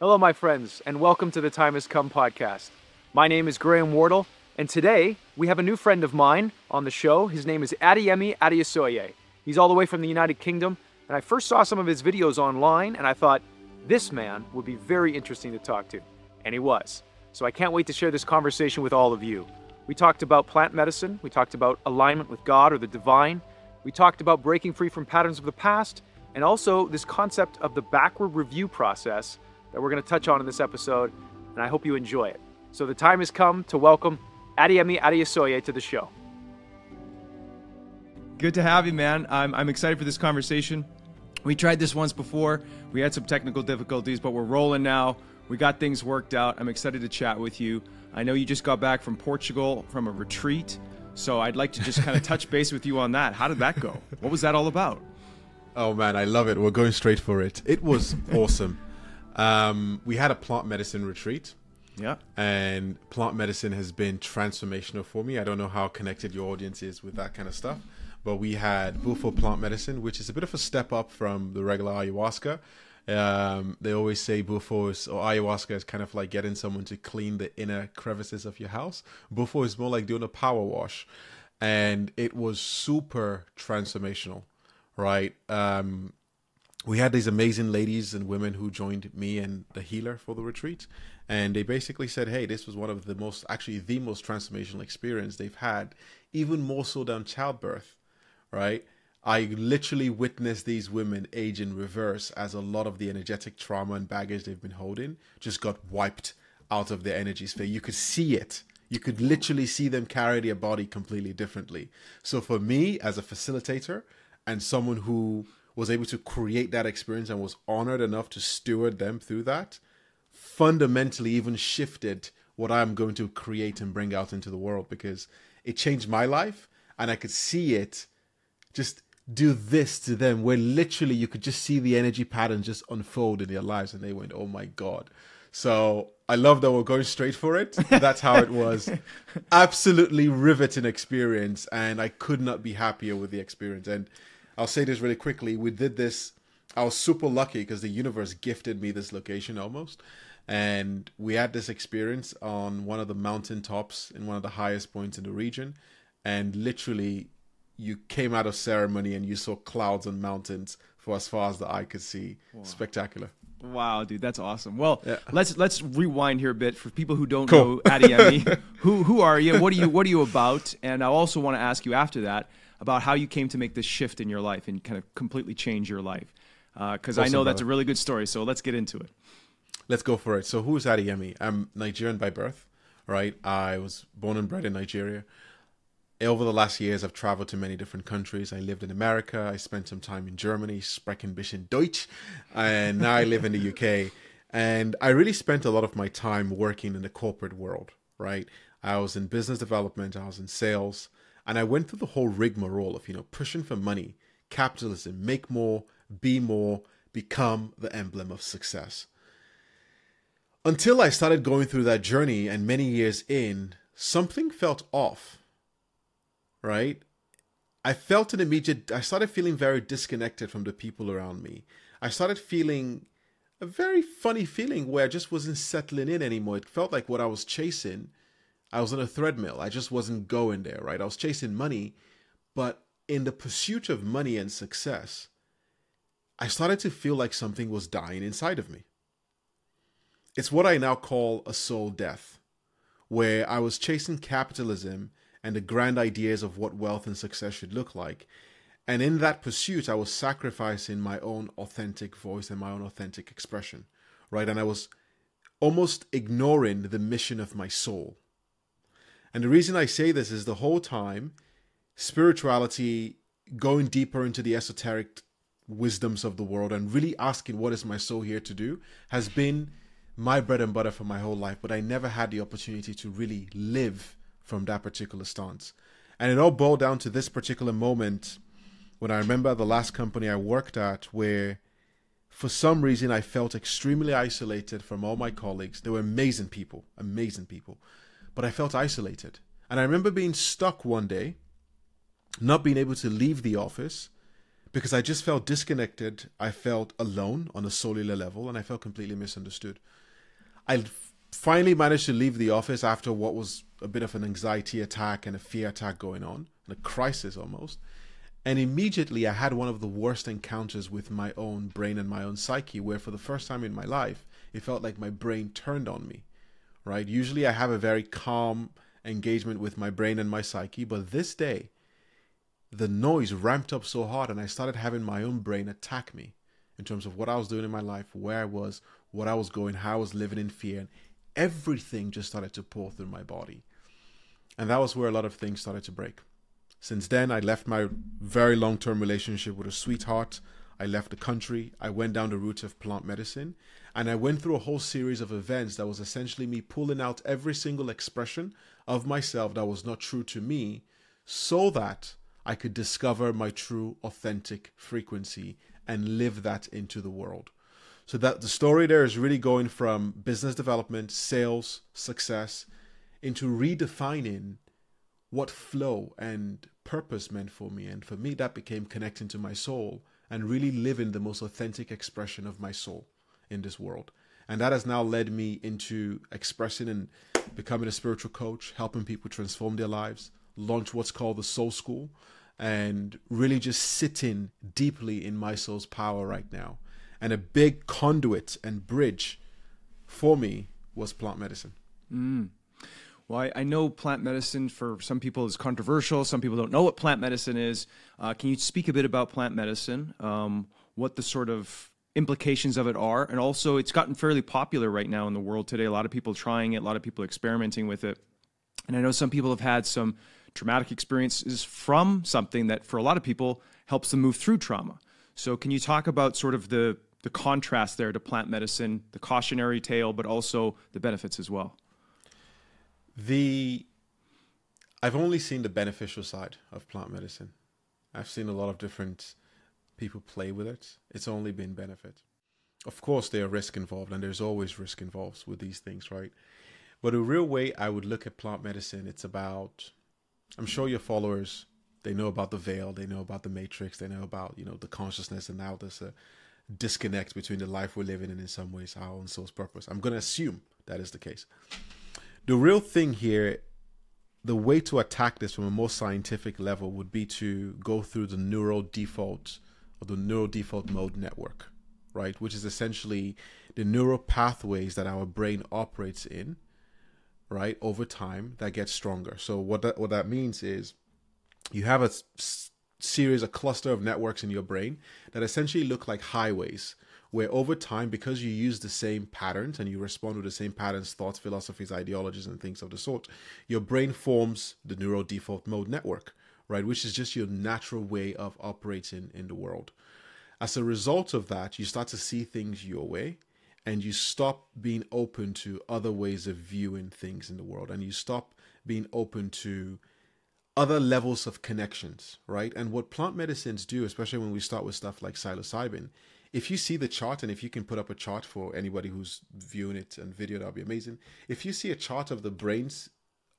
Hello, my friends, and welcome to the Time Has Come podcast. My name is Graham Wardle, and today we have a new friend of mine on the show. His name is Adeyemi Adeyosoye. He's all the way from the United Kingdom, and I first saw some of his videos online, and I thought, this man would be very interesting to talk to. And he was. So I can't wait to share this conversation with all of you. We talked about plant medicine, we talked about alignment with God or the divine, we talked about breaking free from patterns of the past, and also this concept of the backward review process that we're going to touch on in this episode, and I hope you enjoy it. So the time has come to welcome Adeyemi Adeyosoye to the show. Good to have you, man. I'm excited for this conversation. We tried this once before. We had some technical difficulties, but we're rolling now. We got things worked out. I'm excited to chat with you. I know you just got back from Portugal from a retreat, so I'd like to just kind of touch base with you on that. How did that go? What was that all about? Oh man, I love it. We're going straight for it. It was awesome. We had a plant medicine retreat. Yeah. And plant medicine has been transformational for me. I don't know how connected your audience is with that kind of stuff, but we had Bufo plant medicine, which is a bit of a step up from the regular ayahuasca. They always say Bufo or ayahuasca is kind of like getting someone to clean the inner crevices of your house. Bufo is more like doing a power wash. And it was super transformational, right? We had these amazing ladies and women who joined me and the healer for the retreat. And they basically said, hey, this was one of the most transformational experience they've had, even more so than childbirth, right? I literally witnessed these women age in reverse as a lot of the energetic trauma and baggage they've been holding just got wiped out of their energy sphere. You could see it. You could literally see them carry their body completely differently. So for me, as a facilitator and someone who was able to create that experience and was honored enough to steward them through that, fundamentally even shifted what I'm going to create and bring out into the world, because it changed my life and I could see it just do this to them, where literally you could just see the energy patterns just unfold in their lives, and they went, oh my God. So I love that we're going straight for it. That's how it was. Absolutely riveting experience, and I could not be happier with the experience. And I'll say this really quickly. We did this. I was super lucky because the universe gifted me this location almost. And we had this experience on one of the mountain tops in one of the highest points in the region. And literally, you came out of ceremony and you saw clouds and mountains for as far as the eye could see. Wow. Spectacular. Wow, dude, that's awesome. Well, yeah. let's rewind here a bit for people who don't Cool. know Adeyemi. Who are you? What are you about? And I also want to ask you after that about how you came to make this shift in your life and kind of completely change your life. Because Awesome, I know that's brother. a really good story. So let's get into it. Let's go for it. So who is Adeyemi? I'm Nigerian by birth, right? I was born and bred in Nigeria. Over the last years, I've traveled to many different countries. I lived in America. I spent some time in Germany, sprechen ein bisschen Deutsch. And now I live in the UK. And I really spent a lot of my time working in the corporate world, right? I was in business development. I was in sales. And I went through the whole rigmarole of, pushing for money, capitalism, make more, be more, become the emblem of success. Until I started going through that journey, and many years in, something felt off, right? I started feeling very disconnected from the people around me. I started feeling a very funny feeling where I just wasn't settling in anymore. It felt like what I was chasing, I was on a treadmill. I just wasn't going there, right? I was chasing money, but in the pursuit of money and success, I started to feel like something was dying inside of me. It's what I now call a soul death, where I was chasing capitalism and the grand ideas of what wealth and success should look like. And in that pursuit, I was sacrificing my own authentic voice and my own authentic expression, right? And I was almost ignoring the mission of my soul. And the reason I say this is the whole time, spirituality, going deeper into the esoteric wisdoms of the world and really asking what is my soul here to do has been my bread and butter for my whole life, but I never had the opportunity to really live from that particular stance. And it all boiled down to this particular moment when I remember the last company I worked at, where for some reason I felt extremely isolated from all my colleagues. They were amazing people, but I felt isolated. And I remember being stuck one day, not being able to leave the office because I just felt disconnected. I felt alone on a cellular level, and I felt completely misunderstood. I finally managed to leave the office after what was a bit of an anxiety attack and a fear attack going on, and a crisis almost. And immediately I had one of the worst encounters with my own brain and my own psyche, where for the first time in my life, it felt like my brain turned on me, right? Usually I have a very calm engagement with my brain and my psyche, but this day, the noise ramped up so hard and I started having my own brain attack me in terms of what I was doing in my life, where I was, what I was going, how I was living in fear. And everything just started to pour through my body. And that was where a lot of things started to break. Since then, I left my very long-term relationship with a sweetheart. I left the country. I went down the route of plant medicine. And I went through a whole series of events that was essentially me pulling out every single expression of myself that was not true to me, so that I could discover my true, authentic frequency and live that into the world. So that the story there is really going from business development, sales, success, into redefining what flow and purpose meant for me. And for me, that became connecting to my soul and really living the most authentic expression of my soul in this world. And that has now led me into expressing and becoming a spiritual coach, helping people transform their lives, launch what's called the Soul School, and really just sitting deeply in my soul's power right now. And a big conduit and bridge for me was plant medicine. Well, I know plant medicine for some people is controversial. Some people don't know what plant medicine is. Can you speak a bit about plant medicine, what the sort of implications of it are? And also, it's gotten fairly popular right now in the world today. A lot of people trying it, a lot of people experimenting with it. And I know some people have had some traumatic experiences from something that for a lot of people helps them move through trauma. So can you talk about sort of the contrast there to plant medicine, the cautionary tale, but also the benefits as well? I've only seen the beneficial side of plant medicine. I've seen a lot of different people play with it. It's only been benefit. Of course, there are risks involved, and there's always risk involved with these things, right? But the real way I would look at plant medicine, it's about, I'm sure your followers, they know about the veil, they know about the matrix, they know about, the consciousness, and now there's a disconnect between the life we're living in some ways, our own soul's purpose. I'm going to assume that is the case. The real thing here, the way to attack this from a more scientific level would be to go through the neural default or the neural default mode network, right? Which is essentially the neural pathways that our brain operates in, right, over time that get stronger. So what that means is you have a cluster of networks in your brain that essentially look like highways, where over time, because you use the same patterns and you respond with the same patterns, thoughts, philosophies, ideologies, and things of the sort, your brain forms the neural default mode network, right? Which is just your natural way of operating in the world. As a result of that, you start to see things your way, and you stop being open to other ways of viewing things in the world, and you stop being open to other levels of connections, right? And what plant medicines do, especially when we start with stuff like psilocybin, if you see the chart, and if you can put up a chart for anybody who's viewing it on video, that'll be amazing. If you see a chart of the brains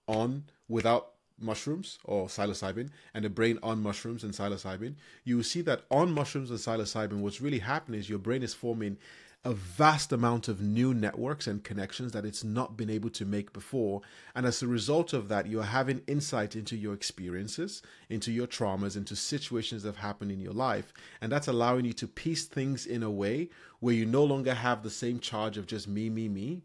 on without mushrooms or psilocybin and the brain on mushrooms and psilocybin, you will see that on mushrooms and psilocybin, what's really happening is your brain is forming a vast amount of new networks and connections that it's not been able to make before. And as a result of that, you're having insight into your experiences, into your traumas, into situations that have happened in your life. And that's allowing you to piece things in a way where you no longer have the same charge of just me,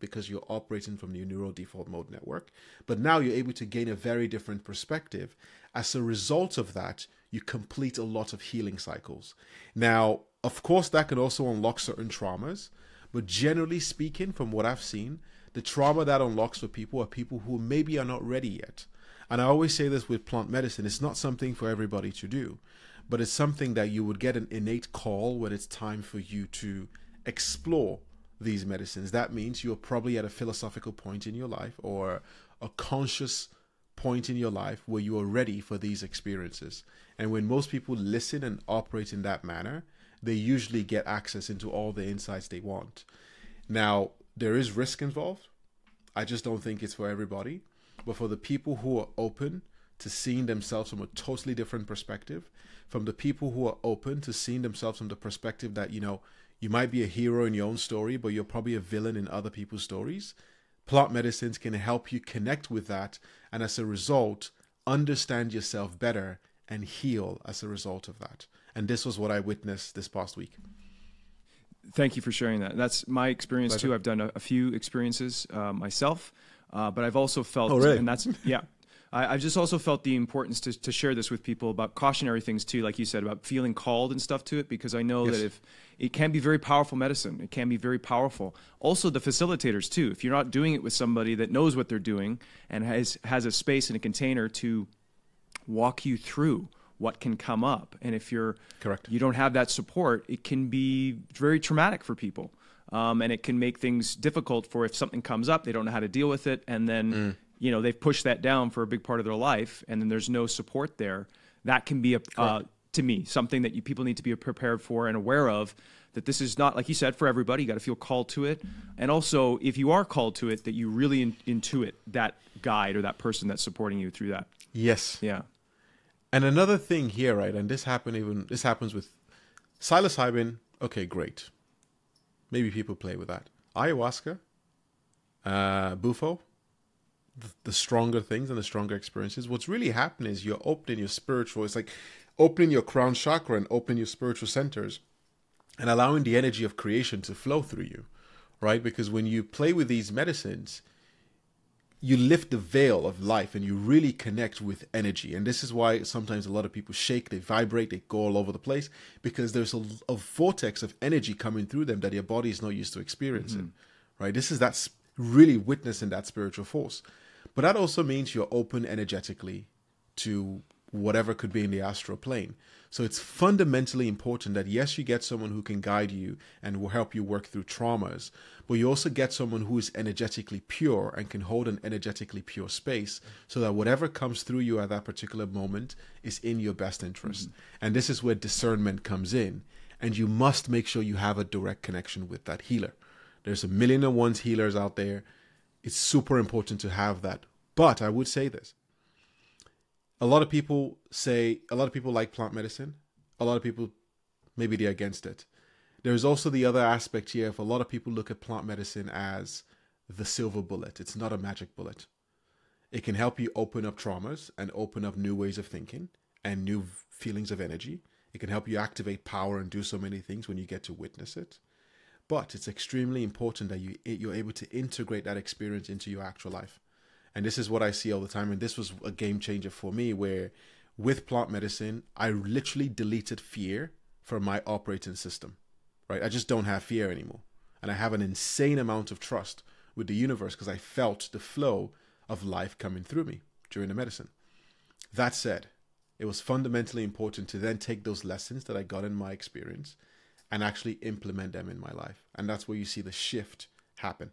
because you're operating from your neural default mode network. But now you're able to gain a very different perspective. As a result of that, you complete a lot of healing cycles. Now, of course, that could also unlock certain traumas, but generally speaking, from what I've seen, the trauma that unlocks for people are people who maybe are not ready yet. And I always say this with plant medicine, it's not something for everybody to do, but it's something that you would get an innate call when it's time for you to explore these medicines. That means you're probably at a philosophical point in your life or a conscious point in your life where you are ready for these experiences. And when most people listen and operate in that manner, they usually get access into all the insights they want. Now, there is risk involved. I just don't think it's for everybody. But for the people who are open to seeing themselves from a totally different perspective, from the people who are open to seeing themselves from the perspective that, you might be a hero in your own story, but you're probably a villain in other people's stories. Plant medicines can help you connect with that, and as a result, understand yourself better and heal as a result of that. And this was what I witnessed this past week. Thank you for sharing that. That's my experience Pleasure. too. I've done a few experiences myself, but I've also felt, Oh, really? and that's, yeah. I've just also felt the importance to share this with people about cautionary things too, like you said, about feeling called and stuff to it, because I know Yes. that if it can be very powerful medicine, it can be very powerful. Also the facilitators too, if you're not doing it with somebody that knows what they're doing and has a space and a container to walk you through what can come up. And if you don't have that support, it can be very traumatic for people. And it can make things difficult for if something comes up, they don't know how to deal with it. And then, they've pushed that down for a big part of their life, and then there's no support there. That can be, to me, something that people need to be prepared for and aware of, that this is not, like you said, for everybody. You got to feel called to it. And also, if you are called to it, that you really intuit that guide or that person that's supporting you through that. Yes. Yeah. And another thing here, right, and this happens with psilocybin. Okay, great. Maybe people play with that. Ayahuasca, Bufo, the stronger things and the stronger experiences. What's really happening is you're opening your spiritual, it's like opening your crown chakra and opening your spiritual centers and allowing the energy of creation to flow through you, right? Because when you play with these medicines, you lift the veil of life and you really connect with energy. And this is why sometimes a lot of people shake, they vibrate, they go all over the place, because there's a vortex of energy coming through them that your body is not used to experiencing, right? That's really witnessing that spiritual force. But that also means you're open energetically to whatever could be in the astral plane. So it's fundamentally important that, yes, you get someone who can guide you and will help you work through traumas, but you also get someone who is energetically pure and can hold an energetically pure space so that whatever comes through you at that particular moment is in your best interest. And this is where discernment comes in. And you must make sure you have a direct connection with that healer. There's 1,000,001 healers out there. It's super important to have that. But I would say this. A lot of people like plant medicine. A lot of people, maybe they're against it. There's also the other aspect here of a lot of people look at plant medicine as the silver bullet. It's not a magic bullet. It can help you open up traumas and open up new ways of thinking and new feelings of energy. It can help you activate power and do so many things when you get to witness it. But it's extremely important that you're able to integrate that experience into your actual life. And this is what I see all the time. And this was a game changer for me, where with plant medicine, I literally deleted fear from my operating system, right? I just don't have fear anymore. And I have an insane amount of trust with the universe because I felt the flow of life coming through me during the medicine. That said, it was fundamentally important to then take those lessons that I got in my experience and actually implement them in my life. And that's where you see the shift happen.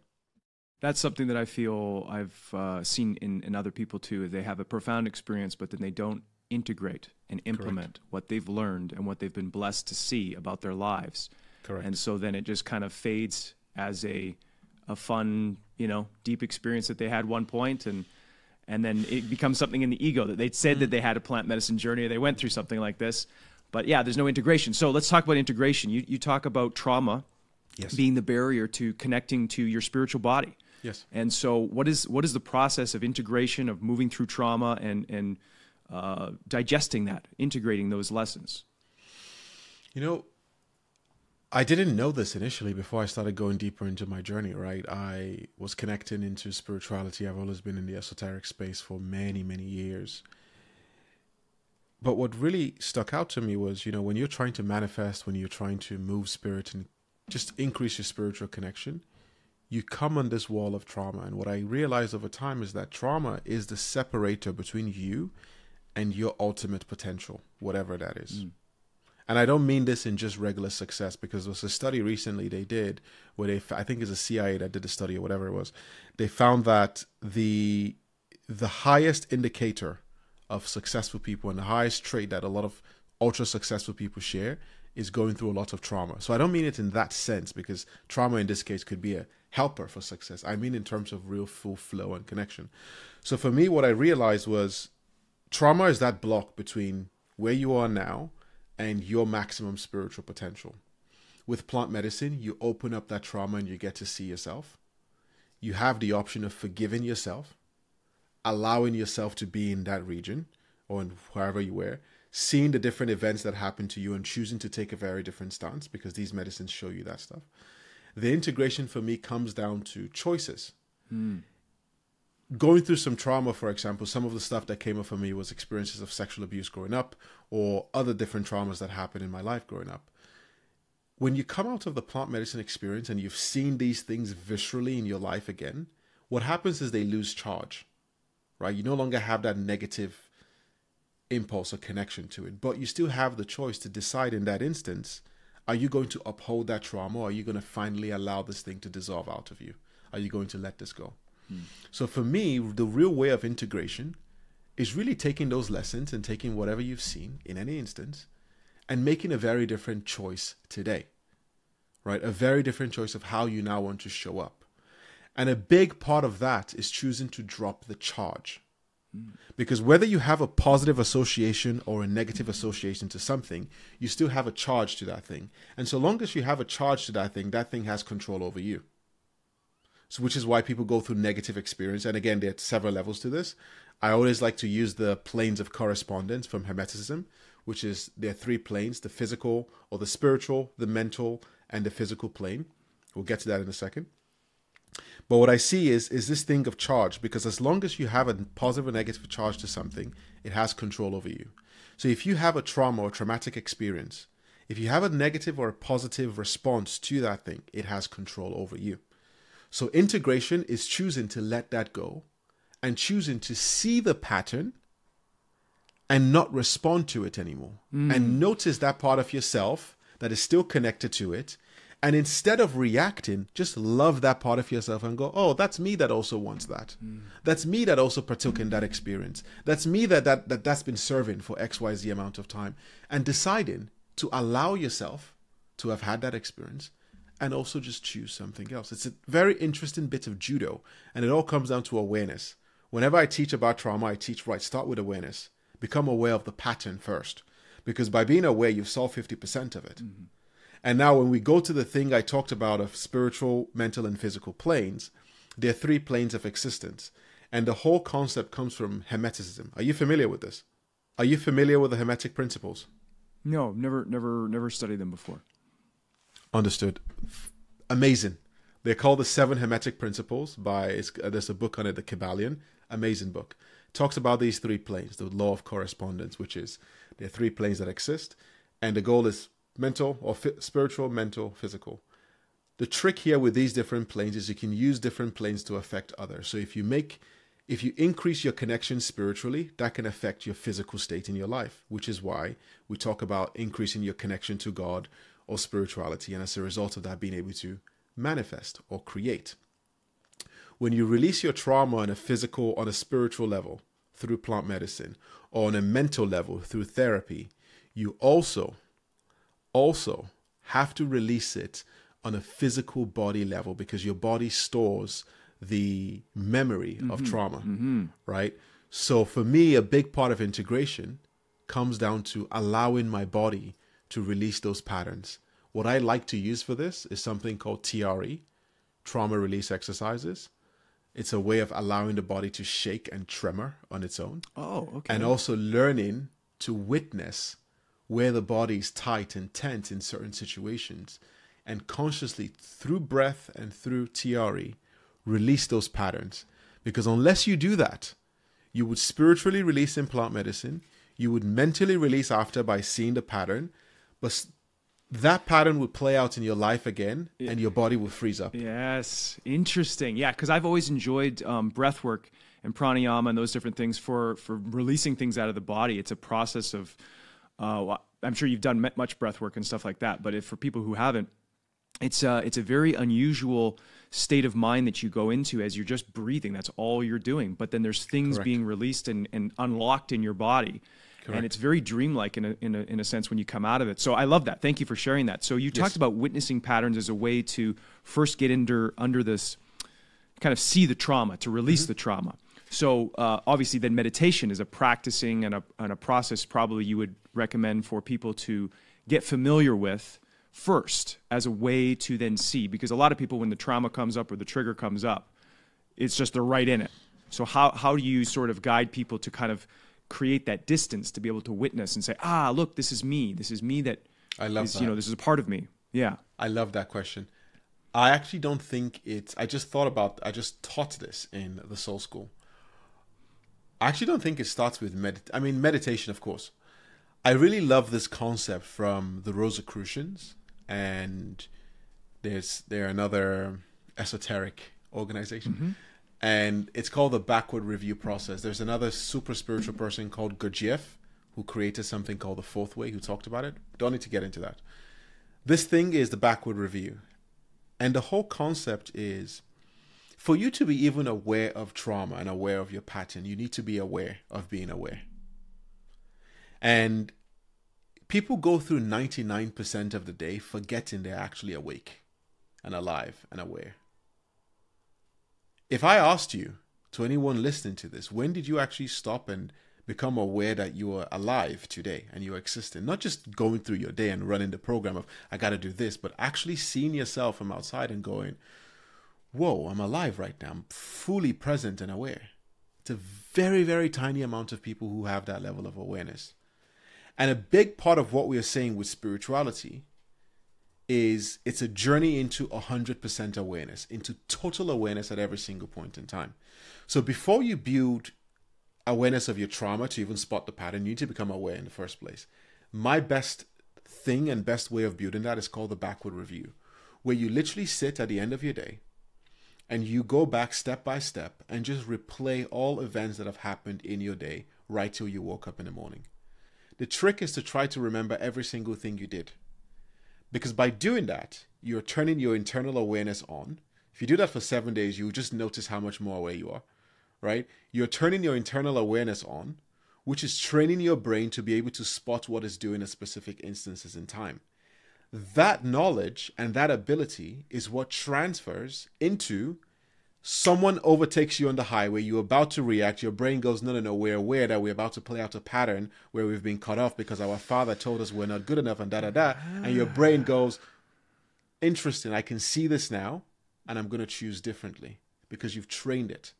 That's something that I feel I've seen in other people too. They have a profound experience, but then they don't integrate and implement what they've learned and what they've been blessed to see about their lives. Correct. And so then it just kind of fades as a fun, deep experience that they had one point, and then it becomes something in the ego that they'd said that they had a plant medicine journey, or they went through something like this. But yeah, there's no integration. So let's talk about integration. You talk about trauma being the barrier to connecting to your spiritual body. Yes. And so what is the process of integration, of moving through trauma and digesting that, integrating those lessons? I didn't know this initially before I started going deeper into my journey, right? I was connecting into spirituality. I've always been in the esoteric space for many, many years. But what really stuck out to me was, when you're trying to manifest, when you're trying to move spirit and just increase your spiritual connection, you come on this wall of trauma. And what I realized over time is that trauma is the separator between you and your ultimate potential, whatever that is. And I don't mean this in just regular success, because there was a study recently they did where I think it's a CIA that did the study or whatever it was. They found that the highest indicator of successful people and the highest trait that a lot of ultra successful people share is going through a lot of trauma. So I don't mean it in that sense, because trauma in this case could be a helper for success. I mean in terms of real full flow and connection. So for me, what I realized was trauma is that block between where you are now and your maximum spiritual potential. With plant medicine, you open up that trauma and you get to see yourself. You have the option of forgiving yourself, allowing yourself to be in that region or in wherever you were, seeing the different events that happen to you and choosing to take a very different stance, because these medicines show you that stuff. The integration for me comes down to choices. Going through some trauma, for example, some of the stuff that came up for me was experiences of sexual abuse growing up or other different traumas that happened in my life growing up. When you come out of the plant medicine experience and you've seen these things viscerally in your life again, what happens is they lose charge, right? You no longer have that negative impulse or connection to it, but you still have the choice to decide in that instance, are you going to uphold that trauma, or are you going to finally allow this thing to dissolve out of you? Are you going to let this go? So for me, the real way of integration is really taking those lessons and taking whatever you've seen in any instance and making a very different choice today, right? A very different choice of how you now want to show up. And a big part of that is choosing to drop the charge. Because whether you have a positive association or a negative association to something, you still have a charge to that thing. And so long as you have a charge to that thing has control over you. So which is why people go through negative experience. And again, there are several levels to this. I always like to use the planes of correspondence from Hermeticism, which is there are 3 planes: the physical or the spiritual, the mental, and the physical plane. We'll get to that in a second. But what I see is this thing of charge, because as long as you have a positive or negative charge to something, it has control over you. So if you have a trauma or traumatic experience, if you have a negative or a positive response to that thing, it has control over you. So integration is choosing to let that go and choosing to see the pattern and not respond to it anymore. And notice that part of yourself that is still connected to it. And instead of reacting, just love that part of yourself and go, oh, that's me that also wants that. That's me that also partook in that experience. That's me that's been serving for XYZ amount of time. And deciding to allow yourself to have had that experience and also just choose something else. It's a very interesting bit of judo, and it all comes down to awareness. Whenever I teach about trauma, I teach, right, start with awareness. Become aware of the pattern first, because by being aware, you've solved 50% of it. And now when we go to the thing I talked about of spiritual, mental, and physical planes, there are 3 planes of existence. And the whole concept comes from Hermeticism. Are you familiar with this? Are you familiar with the Hermetic principles? No, never studied them before. Understood. Amazing. They're called the 7 Hermetic Principles there's a book on it, The Kabbalion. Amazing book. Talks about these 3 planes, the law of correspondence, which is there are 3 planes that exist. And the goal is mental or spiritual, mental, physical. The trick here with these different planes is you can use different planes to affect others. So if you increase your connection spiritually, that can affect your physical state in your life, which is why we talk about increasing your connection to God or spirituality, and as a result of that, being able to manifest or create. When you release your trauma on a physical, on a spiritual level through plant medicine, or on a mental level through therapy, you also have to release it on a physical body level, because your body stores the memory of trauma, right? So for me, a big part of integration comes down to allowing my body to release those patterns. What I like to use for this is something called TRE, trauma release exercises. It's a way of allowing the body to shake and tremor on its own. Oh, okay. And also learning to witness where the body is tight and tense in certain situations, and consciously, through breath and through TRE, release those patterns. Because unless you do that, you would spiritually release in plant medicine, you would mentally release after by seeing the pattern, but that pattern would play out in your life again, and your body will freeze up. Yes, interesting. Yeah, because I've always enjoyed breath work and pranayama and those different things for releasing things out of the body. It's a process of, I'm sure you've done much breath work and stuff like that, but for people who haven't, it's a very unusual state of mind that you go into as you're just breathing. That's all you're doing. But then there's things being released and unlocked in your body. Correct. And it's very dreamlike in a sense when you come out of it. So I love that. Thank you for sharing that. So you talked about witnessing patterns as a way to first get under this, kind of see the trauma, to release the trauma. So obviously then meditation is a practicing and a process probably you would recommend for people to get familiar with first as a way to then see. Because a lot of people, when the trauma comes up or the trigger comes up, it's just they're right in it. So how do you sort of guide people to kind of create that distance to be able to witness and say, look, this is me. This is me that I love is, that. you know, this is a part of me. Yeah. I love that question. I actually don't think I just taught this in the Soul School. I actually don't think it starts with meditation, of course. I really love this concept from the Rosicrucians, and they're another esoteric organization. Mm-hmm. And it's called the backward review process. There's another super spiritual person called Gurdjieff who created something called the Fourth Way, who talked about it. Don't need to get into that. This thing is the backward review. And the whole concept is, for you to be even aware of trauma and aware of your pattern, you need to be aware of being aware. And people go through 99% of the day forgetting they're actually awake and alive and aware. If I asked you, to anyone listening to this, when did you actually stop and become aware that you are alive today and you're existing? Not just going through your day and running the program of, I got to do this, but actually seeing yourself from outside and going, whoa, I'm alive right now. I'm fully present and aware. It's a very, very tiny amount of people who have that level of awareness. And a big part of what we are saying with spirituality is it's a journey into 100% awareness, into total awareness at every single point in time. So before you build awareness of your trauma to even spot the pattern, you need to become aware in the first place. My best thing and best way of building that is called the backward review, where you literally sit at the end of your day and you go back step by step and just replay all events that have happened in your day right till you woke up in the morning. The trick is to try to remember every single thing you did. Because by doing that, you're turning your internal awareness on. If you do that for 7 days, you'll just notice how much more aware you are, right? You're turning your internal awareness on, which is training your brain to be able to spot what it's doing at specific instances in time. That knowledge and that ability is what transfers into someone overtakes you on the highway, you're about to react, your brain goes, no, we're aware that we're about to play out a pattern where we've been cut off because our father told us we're not good enough and da-da-da. And your brain goes, interesting, I can see this now, and I'm going to choose differently because you've trained it.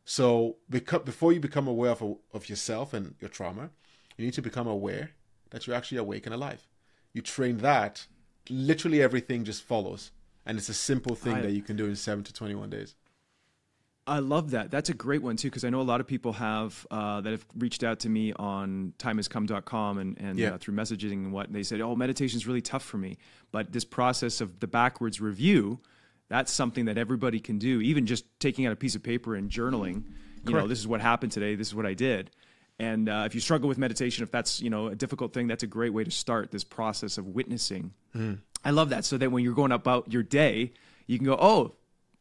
So before you become aware of yourself and your trauma, you need to become aware that you're actually awake and alive. You train that, literally everything just follows. And it's a simple thing that you can do in 7 to 21 days. I love that. That's a great one too, because I know a lot of people have that have reached out to me on timehascome.com and through messaging and what, and they said, oh, meditation is really tough for me. But this process of the backwards review, that's something that everybody can do. Even just taking out a piece of paper and journaling, you know, this is what happened today, this is what I did. And if you struggle with meditation, if that's, you know, a difficult thing, that's a great way to start this process of witnessing. I love that. So that when you're going about your day, you can go, oh,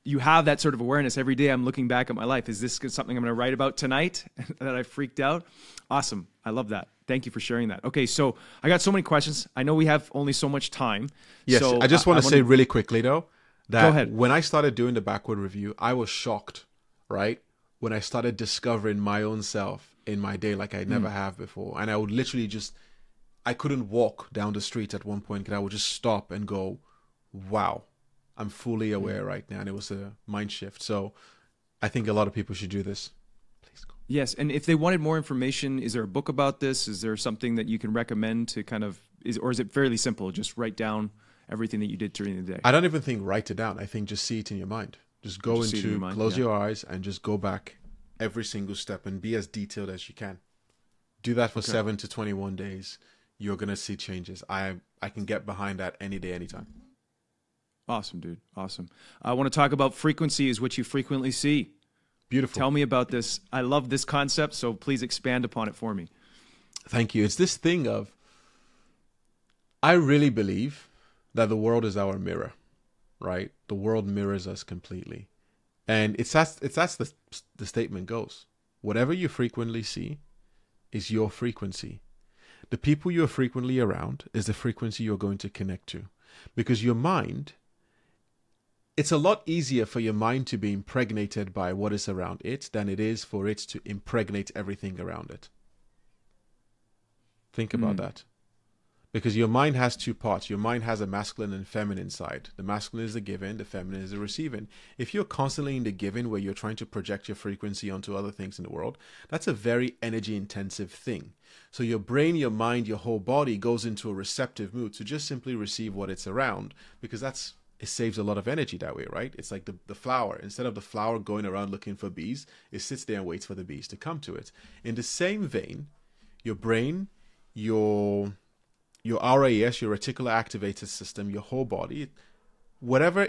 you have that sort of awareness every day. I'm looking back at my life. Is this something I'm going to write about tonight that I freaked out? Awesome. I love that. Thank you for sharing that. Okay, so I got so many questions. I know we have only so much time. Yes, so I just want to say really quickly, though, that Go ahead. When I started doing the backward review, I was shocked, right? When I started discovering my own self in my day like I never have before. And I would literally I couldn't walk down the street at one point because I would just stop and go, wow. I'm fully aware right now, and it was a mind shift. So I think a lot of people should do this. Please go. Yes, and if they wanted more information, is there a book about this? Is there something that you can recommend to kind of, or is it fairly simple? Just write down everything that you did during the day. I don't even think write it down. I think just see it in your mind. Just go close your eyes and just go back every single step and be as detailed as you can. Do that for 7 to 21 days. You're going to see changes. I can get behind that any day, anytime. Awesome, dude. Awesome. I want to talk about frequency is what you frequently see. Beautiful. Tell me about this. I love this concept, so please expand upon it for me. Thank you. It's this thing of, I really believe that the world is our mirror, right? The world mirrors us completely. And it's as the statement goes. Whatever you frequently see is your frequency. The people you're frequently around is the frequency you're going to connect to. Because your mind it's a lot easier for your mind to be impregnated by what is around it than it is for it to impregnate everything around it. Think about that. Because your mind has two parts. Your mind has a masculine and feminine side. The masculine is the giving, the feminine is the receiving. If you're constantly in the giving where you're trying to project your frequency onto other things in the world, that's a very energy intensive thing. So your brain, your mind, your whole body goes into a receptive mood to just simply receive what it's around, because it saves a lot of energy that way, right? It's like the flower. Instead of the flower going around looking for bees, it sits there and waits for the bees to come to it. In the same vein, your brain, your RAS, your reticular activated system, your whole body, whatever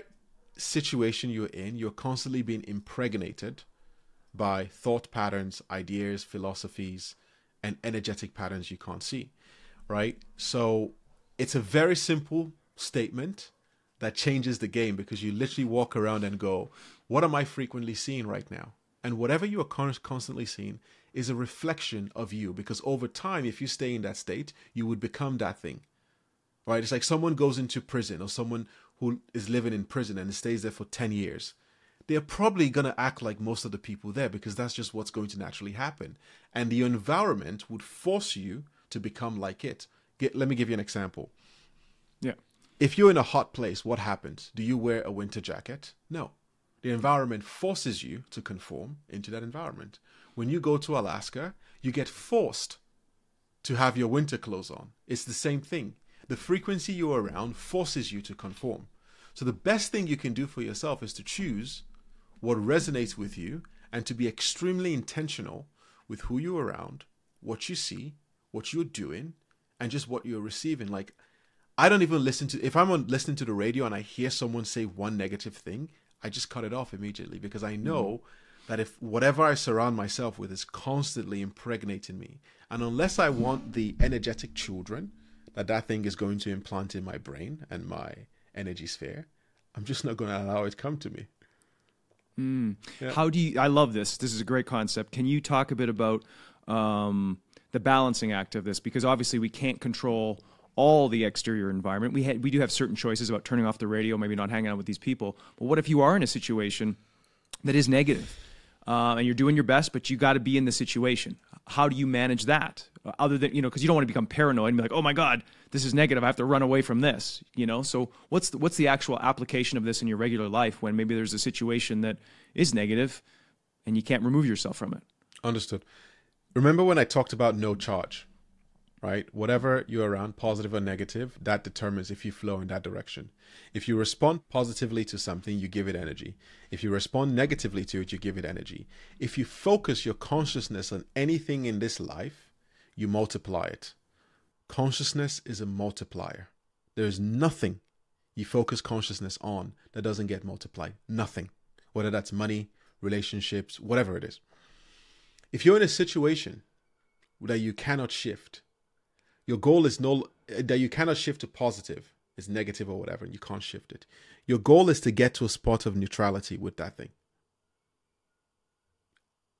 situation you're in, you're constantly being impregnated by thought patterns, ideas, philosophies, and energetic patterns you can't see, right? So it's a very simple statement that changes the game, because you literally walk around and go, what am I frequently seeing right now? And whatever you are constantly seeing is a reflection of you, because over time, if you stay in that state, you would become that thing, right? It's like someone goes into prison, or someone who is living in prison and stays there for 10 years. They're probably going to act like most of the people there, because that's just what's going to naturally happen. And the environment would force you to become like it. Let me give you an example. Yeah. If you're in a hot place, what happens? Do you wear a winter jacket? No. The environment forces you to conform into that environment. When you go to Alaska, you get forced to have your winter clothes on. It's the same thing. The frequency you're around forces you to conform. So the best thing you can do for yourself is to choose what resonates with you, and to be extremely intentional with who you're around, what you see, what you're doing, and just what you're receiving. Like, I don't even if I'm listening to the radio and I hear someone say one negative thing, I just cut it off immediately, because I know that if whatever I surround myself with is constantly impregnating me, and unless I want the energetic children that thing is going to implant in my brain and my energy sphere, I'm just not going to allow it to come to me. Yeah. How do you, I love this. This is a great concept. Can you talk a bit about the balancing act of this? Because obviously we can't control all the exterior environment. We do have certain choices about turning off the radio, maybe not hanging out with these people. But what if you are in a situation that is negative, and you're doing your best, but you got to be in the situation? How do you manage that? Other than, because you don't want to become paranoid and be like, oh my God, this is negative, I have to run away from this. So what's the actual application of this in your regular life when maybe there's a situation that is negative and you can't remove yourself from it? Understood. Remember when I talked about no charge, right? Whatever you're around, positive or negative, that determines if you flow in that direction. If you respond positively to something, you give it energy. If you respond negatively to it, you give it energy. If you focus your consciousness on anything in this life, you multiply it. Consciousness is a multiplier. There is nothing you focus consciousness on that doesn't get multiplied. Nothing. Whether that's money, relationships, whatever it is. If you're in a situation that you cannot shift, your goal is that you cannot shift to positive, it's negative or whatever, and you can't shift it. Your goal is to get to a spot of neutrality with that thing.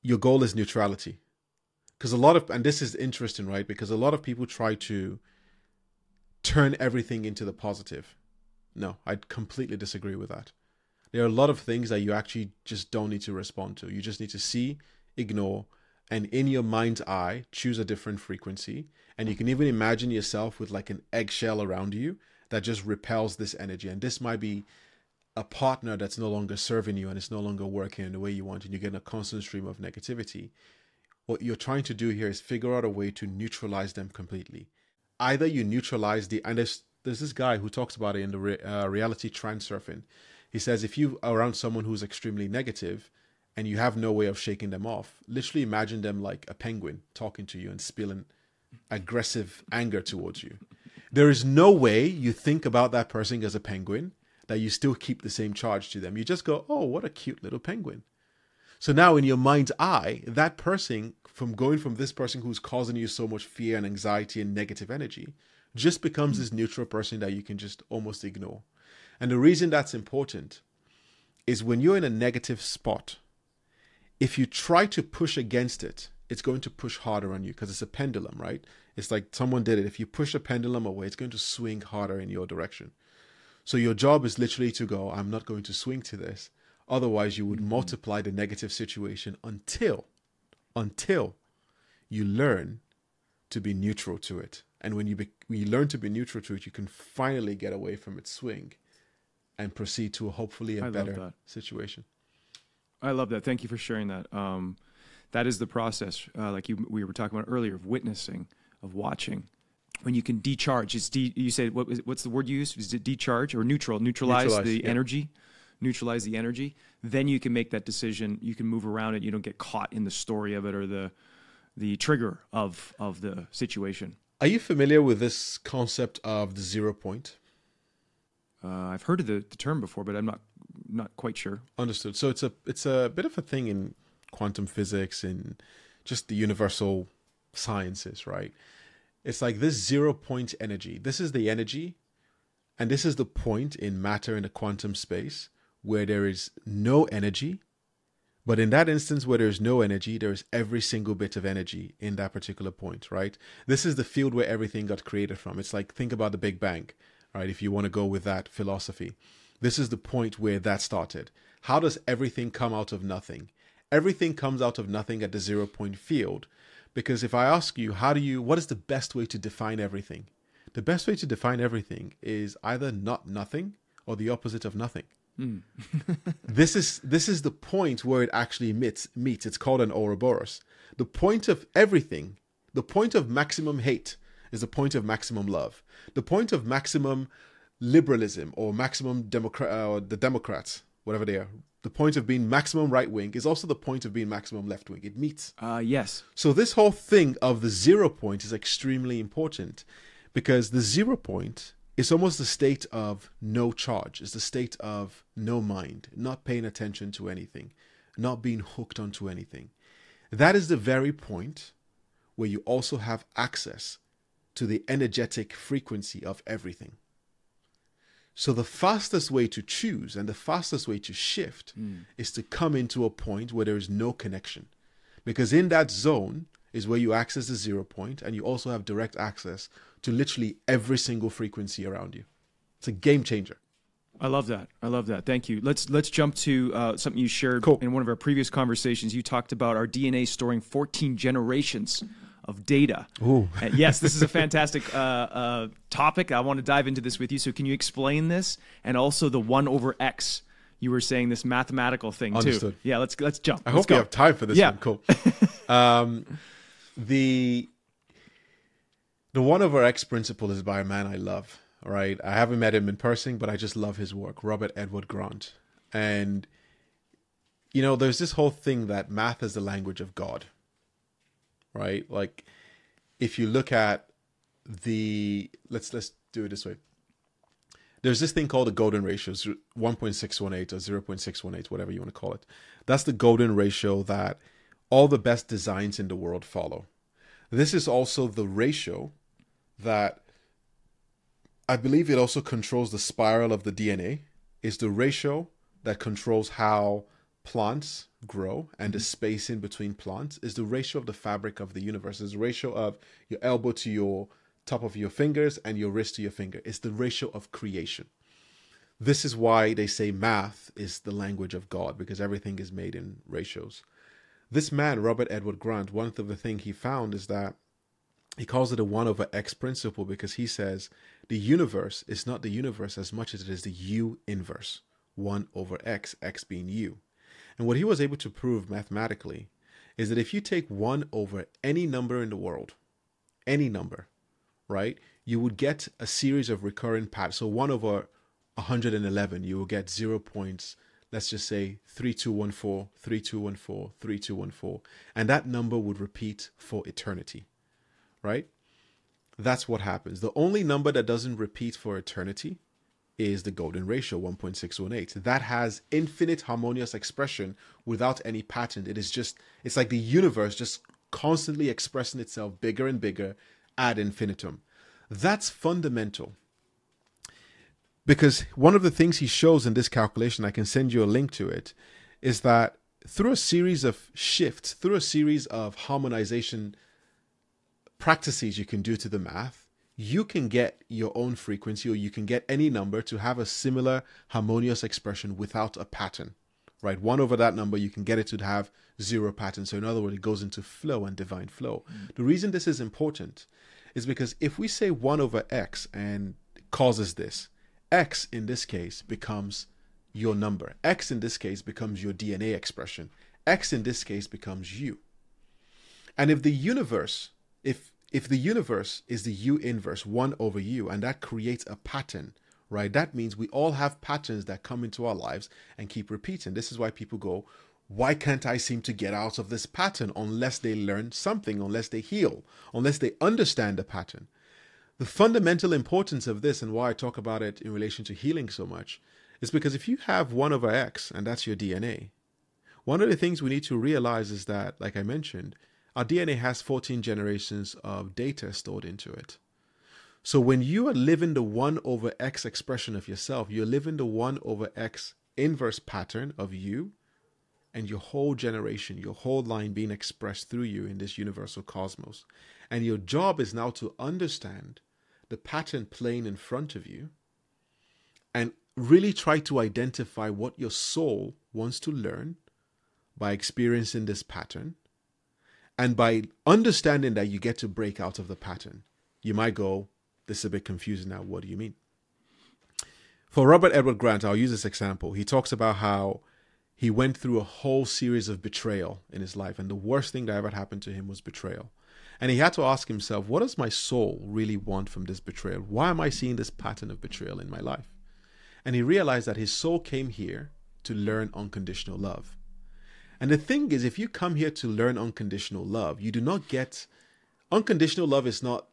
Your goal is neutrality. Because and this is interesting, right? Because a lot of people try to turn everything into the positive. No, I completely disagree with that. There are a lot of things that you actually just don't need to respond to. You just need to see, ignore, and in your mind's eye, choose a different frequency. And you can even imagine yourself with like an eggshell around you that just repels this energy. And this might be a partner that's no longer serving you and it's no longer working in the way you want, and you're getting a constant stream of negativity. What you're trying to do here is figure out a way to neutralize them completely. Either you neutralize and there's this guy who talks about it in the reality transurfing. He says if you are around someone who's extremely negative and you have no way of shaking them off, literally imagine them like a penguin talking to you and spilling aggressive anger towards you. There is no way you think about that person as a penguin that you still keep the same charge to them. You just go, oh, what a cute little penguin. So now in your mind's eye, that person, from going from this person who's causing you so much fear and anxiety and negative energy, just becomes this neutral person that you can just almost ignore. And the reason that's important is when you're in a negative spot, if you try to push against it, it's going to push harder on you because it's a pendulum, right? It's like someone did it. If you push a pendulum away, it's going to swing harder in your direction. So your job is literally to go, I'm not going to swing to this. Otherwise, you would multiply the negative situation until you learn to be neutral to it. And when you learn to be neutral to it, you can finally get away from its swing and proceed to hopefully a better situation. I love that. Thank you for sharing that. That is the process, like we were talking about earlier, of witnessing, of watching. When you can decharge, you said, what's the word you used? Is it decharge or neutralize the energy? Neutralize the energy. Then you can make that decision. You can move around it. You don't get caught in the story of it or the trigger of the situation. Are you familiar with this concept of the 0 point? I've heard of the term before, but I'm not quite sure. Understood. So it's a bit of a thing in quantum physics and just the universal sciences, right? It's like this 0 point energy. This is the energy, and this is the point in matter in the quantum space where there is no energy. But in that instance where there's no energy, there's every single bit of energy in that particular point, right? This is the field where everything got created from. It's like, think about the Big Bang, right? If you want to go with that philosophy, this is the point where that started. How does everything come out of nothing? Everything comes out of nothing at the 0 point field. Because if I ask you, what is the best way to define everything? The best way to define everything is either not nothing or the opposite of nothing. This is the point where it actually meets. It's called an Ouroboros. The point of everything, the point of maximum hate is the point of maximum love. The point of maximum liberalism or maximum the Democrats, whatever they are, the point of being maximum right wing is also the point of being maximum left wing. It meets. Yes. So this whole thing of the 0 point is extremely important, because the 0 point is almost the state of no charge. It's the state of no mind, not paying attention to anything, not being hooked onto anything. That is the very point where you also have access to the energetic frequency of everything. So the fastest way to choose and the fastest way to shift is to come into a point where there is no connection. Because in that zone is where you access the 0 point, and you also have direct access to literally every single frequency around you. It's a game changer. I love that. Thank you. Let's jump to something you shared in one of our previous conversations. You talked about our DNA storing 14 generations of data. Ooh. Yes, this is a fantastic topic. I want to dive into this with you. So can you explain this? And also the 1 over X. You were saying this mathematical thing Understood. too. Yeah, let's jump. I hope we have time for this one. Cool. The 1 over X principle is by a man I love. All right. I haven't met him in person, but I just love his work. Robert Edward Grant. And, there's this whole thing that math is the language of God. Right? Like, if you look at let's do it this way. There's this thing called the golden ratio, 1.618 or 0.618, whatever you want to call it. That's the golden ratio that all the best designs in the world follow. This is also the ratio that I believe it also controls the spiral of the DNA. Is the ratio that controls how plants grow, and the space in between plants is the ratio of the fabric of the universe. It's the ratio of your elbow to your top of your fingers and your wrist to your finger. It's the ratio of creation. This is why they say math is the language of God, because everything is made in ratios. This man, Robert Edward Grant, one of the things he found is that he calls it a 1 over X principle, because he says the universe is not the universe as much as it is the U inverse, 1 over X, X being U. And what he was able to prove mathematically is that if you take 1 over any number in the world, any number, right, you would get a series of recurring patterns. So 1 over 111, you will get 0 points, let's just say 3214, 3214, 3214. And that number would repeat for eternity, right? That's what happens. The only number that doesn't repeat for eternity is the golden ratio, 1.618. That has infinite harmonious expression without any pattern. It's like the universe just constantly expressing itself bigger and bigger ad infinitum. That's fundamental. Because one of the things he shows in this calculation, I can send you a link to it, is that through a series of shifts, through a series of harmonization practices you can do to the math, you can get your own frequency, or you can get any number to have a similar harmonious expression without a pattern, right? 1 over that number, you can get it to have 0 pattern. So in other words, it goes into flow and divine flow. The reason this is important is because if we say 1 over X and causes this, X in this case becomes your number. X in this case becomes your DNA expression. X in this case becomes you. And if the universe, if the universe is the U inverse, 1 over U, and that creates a pattern, right? That means we all have patterns that come into our lives and keep repeating. This is why people go, why can't I seem to get out of this pattern unless they learn something, unless they heal, unless they understand the pattern? The fundamental importance of this, and why I talk about it in relation to healing so much, is because if you have 1 over X, and that's your DNA, one of the things we need to realize is that, like I mentioned, our DNA has 14 generations of data stored into it. So when you are living the 1 over X expression of yourself, you're living the 1 over X inverse pattern of you and your whole generation, your whole line being expressed through you in this universal cosmos. And your job is now to understand the pattern playing in front of you and really try to identify what your soul wants to learn by experiencing this pattern. And by understanding that, you get to break out of the pattern. You might go, this is a bit confusing now. What do you mean? For Robert Edward Grant, I'll use this example. He talks about how he went through a whole series of betrayal in his life. And the worst thing that ever happened to him was betrayal. And he had to ask himself, what does my soul really want from this betrayal? Why am I seeing this pattern of betrayal in my life? And he realized that his soul came here to learn unconditional love. And the thing is, if you come here to learn unconditional love, you do not get... Unconditional love is not...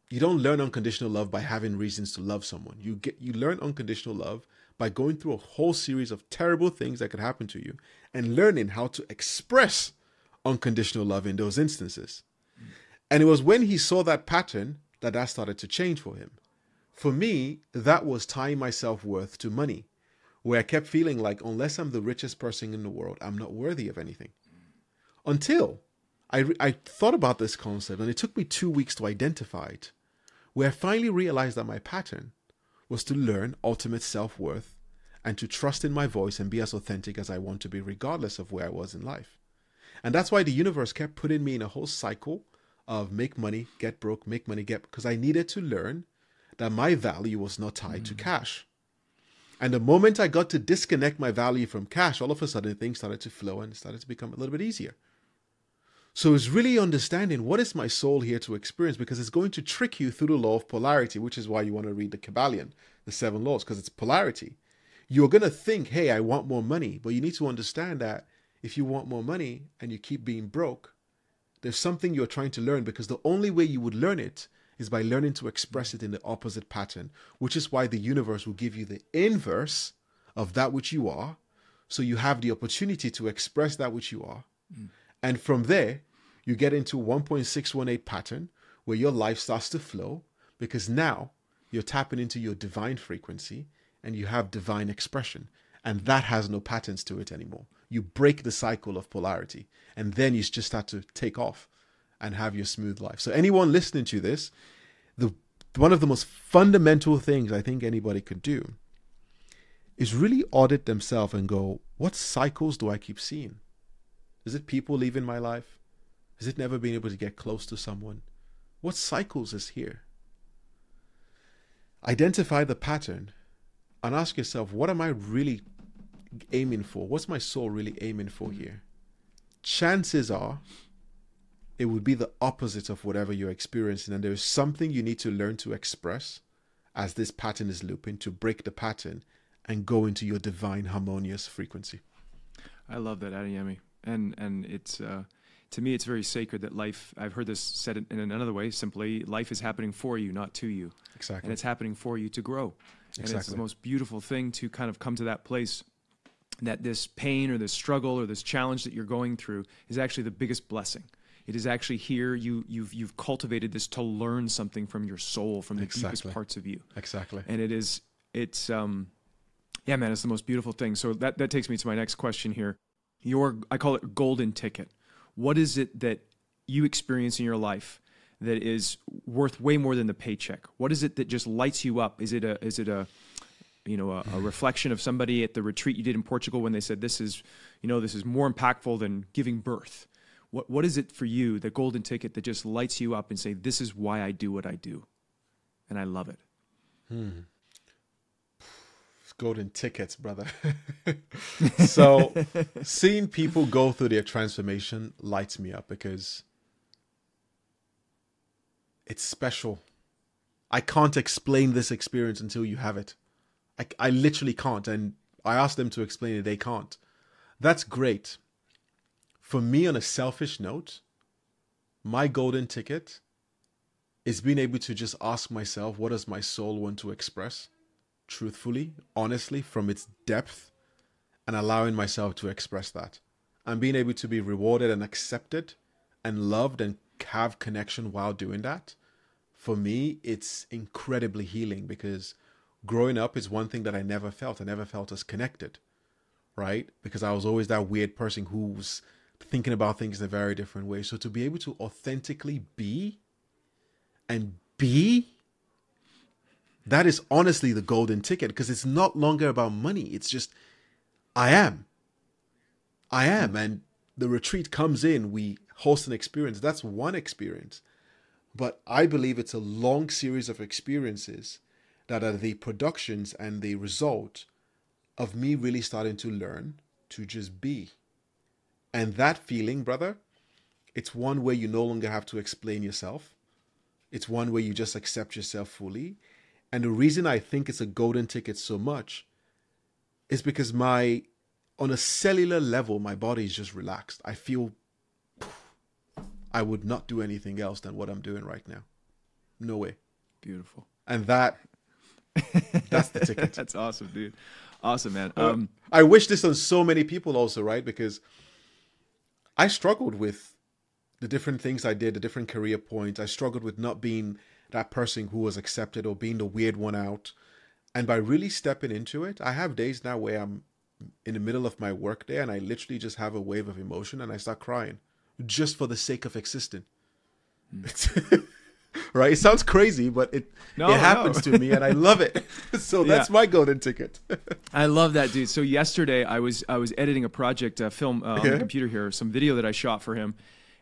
You don't learn unconditional love by having reasons to love someone. You learn unconditional love by going through a whole series of terrible things that could happen to you and learning how to express unconditional love in those instances. And it was when he saw that pattern that started to change for him. For me, that was tying my self-worth to money, where I kept feeling like unless I'm the richest person in the world, I'm not worthy of anything. Until I thought about this concept, and it took me 2 weeks to identify it, where I finally realized that my pattern was to learn ultimate self-worth and to trust in my voice and be as authentic as I want to be, regardless of where I was in life. And that's why the universe kept putting me in a whole cycle of make money, get broke, make money, get... Because I needed to learn that my value was not tied to cash. And the moment I got to disconnect my value from cash, all of a sudden things started to flow and started to become a little bit easier. So it's really understanding what is my soul here to experience, because it's going to trick you through the law of polarity, which is why you want to read the Kabbalion, the 7 laws, because it's polarity. You're going to think, hey, I want more money. But you need to understand that if you want more money and you keep being broke, there's something you're trying to learn, because the only way you would learn it is by learning to express it in the opposite pattern, which is why the universe will give you the inverse of that which you are, so you have the opportunity to express that which you are. And from there, you get into 1.618 pattern, where your life starts to flow, because now you're tapping into your divine frequency and you have divine expression. And that has no patterns to it anymore. You break the cycle of polarity, and then you just start to take off and have your smooth life. So anyone listening to this, one of the most fundamental things I think anybody could do is really audit themselves and go, what cycles do I keep seeing? Is it people leaving my life? Is it never being able to get close to someone? What cycles is here? Identify the pattern and ask yourself, what am I really aiming for? What's my soul really aiming for here? Chances are it would be the opposite of whatever you're experiencing, and there is something you need to learn to express as this pattern is looping, to break the pattern and go into your divine harmonious frequency. I love that, Adeyemi. And it's to me, it's very sacred that life, I've heard this said in another way, simply, life is happening for you, not to you. Exactly. And it's happening for you to grow. And Exactly. it's the most beautiful thing to kind of come to that place that this pain or this struggle or this challenge that you're going through is actually the biggest blessing. It is actually here, you've cultivated this to learn something from your soul, from the deepest parts of you. Exactly. And yeah, man, it's the most beautiful thing. So that takes me to my next question here. I call it golden ticket. What is it that you experience in your life that is worth way more than the paycheck? What is it that just lights you up? Is it a reflection of somebody at the retreat you did in Portugal when they said this is more impactful than giving birth? What is it for you, the golden ticket that just lights you up and say, this is why I do what I do, and I love it? Golden tickets, brother. So seeing people go through their transformation lights me up because it's special. I can't explain this experience until you have it. I literally can't. And I asked them to explain it. They can't. That's great. For me, on a selfish note, my golden ticket is being able to just ask myself, what does my soul want to express? Truthfully, honestly, from its depth, and allowing myself to express that. And being able to be rewarded and accepted and loved and have connection while doing that. For me, it's incredibly healing because growing up is one thing that I never felt. I never felt as connected, right? Because I was always that weird person who's thinking about things in a very different way. So to be able to authentically be and be, that is honestly the golden ticket, because it's not longer about money. It's just, I am. And the retreat comes in, we host an experience. That's one experience. But I believe it's a long series of experiences that are the productions and the result of me really starting to learn to just be. And that feeling, brother, it's one where you no longer have to explain yourself. It's one where you just accept yourself fully. And the reason I think it's a golden ticket so much is because on a cellular level, my body is just relaxed. I feel I would not do anything else than what I'm doing right now. No way. Beautiful. And that's the ticket. That's awesome, dude. Awesome, man. I wish this on so many people also, right? Because I struggled with the different things I did, the different career points. I struggled with not being that person who was accepted or being the weird one out. And by really stepping into it, I have days now where I'm in the middle of my work day and I literally just have a wave of emotion and I start crying just for the sake of existing. Right? It sounds crazy, but it happens to me and I love it. So that's my golden ticket. I love that, dude. So yesterday I was editing a project, film on the computer here, some video that I shot for him,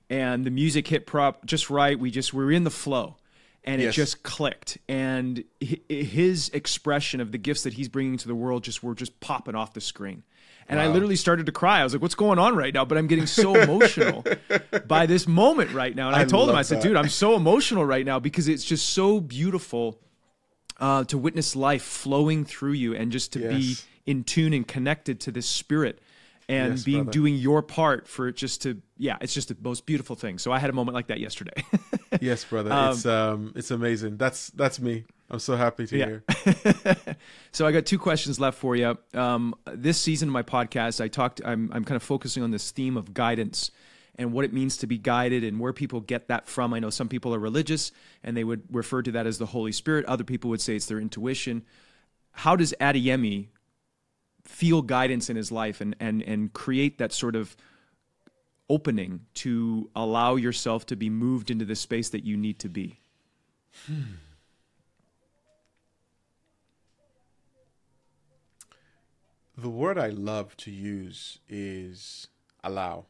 and the music hit prop just right. We were in the flow. And it just clicked. And his expression of the gifts that he's bringing to the world were just popping off the screen. And I literally started to cry. I was like, what's going on right now? But I'm getting so emotional by this moment right now. And I told him, I said, dude, I'm so emotional right now because it's just so beautiful to witness life flowing through you and just to be in tune and connected to this spirit. And doing your part for it it's just the most beautiful thing. So I had a moment like that yesterday. Yes, brother. It's amazing. That's me. I'm so happy to hear. So I got 2 questions left for you. This season of my podcast, I'm kind of focusing on this theme of guidance and what it means to be guided and where people get that from. I know some people are religious and they would refer to that as the Holy Spirit. Other people would say it's their intuition. How does Adeyemi feel guidance in his life and create that sort of opening to allow yourself to be moved into the space that you need to be? The word I love to use is allow.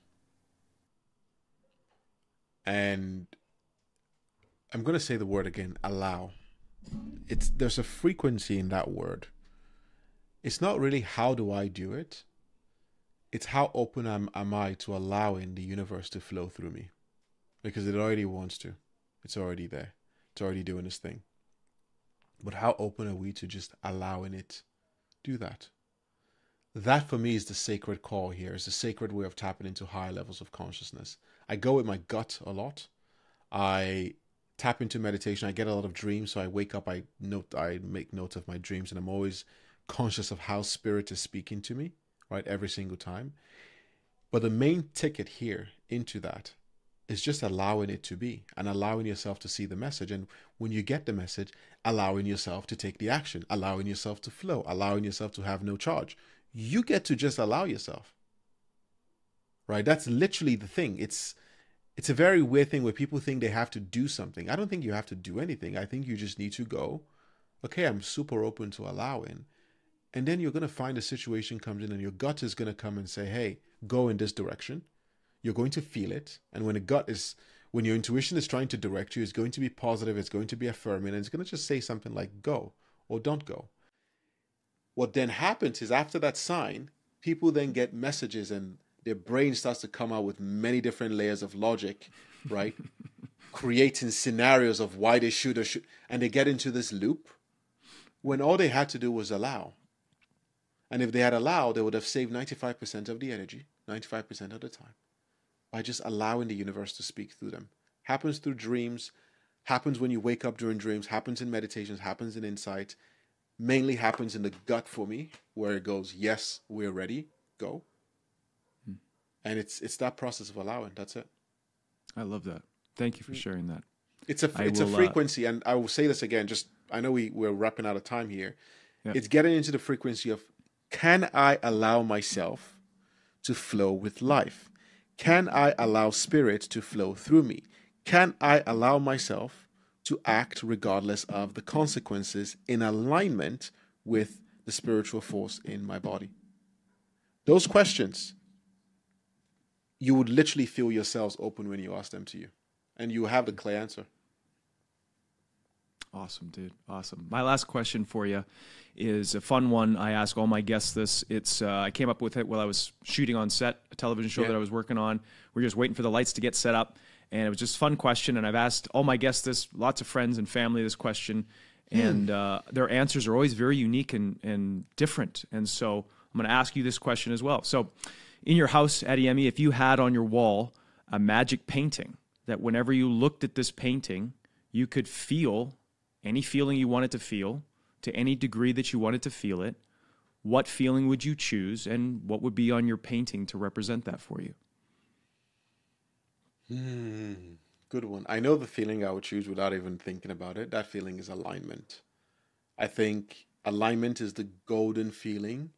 And I'm going to say the word again, allow. There's a frequency in that word. It's not really how do I do it. It's how open am I to allowing the universe to flow through me. Because it already wants to. It's already there. It's already doing its thing. But how open are we to just allowing it do that? That for me is the sacred call here. It's the sacred way of tapping into higher levels of consciousness. I go with my gut a lot. I tap into meditation. I get a lot of dreams. So I wake up, I make notes of my dreams, and I'm always conscious of how spirit is speaking to me, right? Every single time. But the main ticket here into that is just allowing it to be and allowing yourself to see the message. And when you get the message, allowing yourself to take the action, allowing yourself to flow, allowing yourself to have no charge. You get to just allow yourself, right? That's literally the thing. It's it's a very weird thing where people think they have to do something. I don't think you have to do anything. I think you just need to go, okay, I'm super open to allowing. And then you're going to find a situation comes in and your gut is going to come and say, hey, go in this direction. You're going to feel it. And when your intuition is trying to direct you, it's going to be positive, it's going to be affirming, and it's going to just say something like go or don't go. What then happens is after that sign, people then get messages and their brain starts to come out with many different layers of logic, right? Creating scenarios of why they should or should, and they get into this loop when all they had to do was allow. And if they had allowed, they would have saved 95% of the energy, 95% of the time, by just allowing the universe to speak through them. Happens through dreams, happens when you wake up during dreams, happens in meditations, happens in insight, mainly happens in the gut for me, where it goes, yes, we're ready, go. And it's that process of allowing. That's it. I love that. Thank you for sharing that. It's a frequency, and I will say this again. Just I know we're wrapping out of time here. Yeah. It's getting into the frequency of, can I allow myself to flow with life? Can I allow spirit to flow through me? Can I allow myself to act regardless of the consequences in alignment with the spiritual force in my body? Those questions, you would literally feel your cells open when you ask them to you, and you have the clear answer. Awesome, dude. Awesome. My last question for you is a fun one. I ask all my guests this. It's I came up with it while I was shooting on set, a television show that I was working on. We were just waiting for the lights to get set up, and it was just a fun question. And I've asked all my guests this, lots of friends and family this question, and their answers are always very unique and different. And so I'm going to ask you this question as well. So in your house, Adeyemi, if you had on your wall a magic painting that whenever you looked at this painting, you could feel any feeling you wanted to feel to any degree that you wanted to feel it, what feeling would you choose, and what would be on your painting to represent that for you? Good one. I know the feeling I would choose without even thinking about it. That feeling is alignment. I think alignment is the golden feeling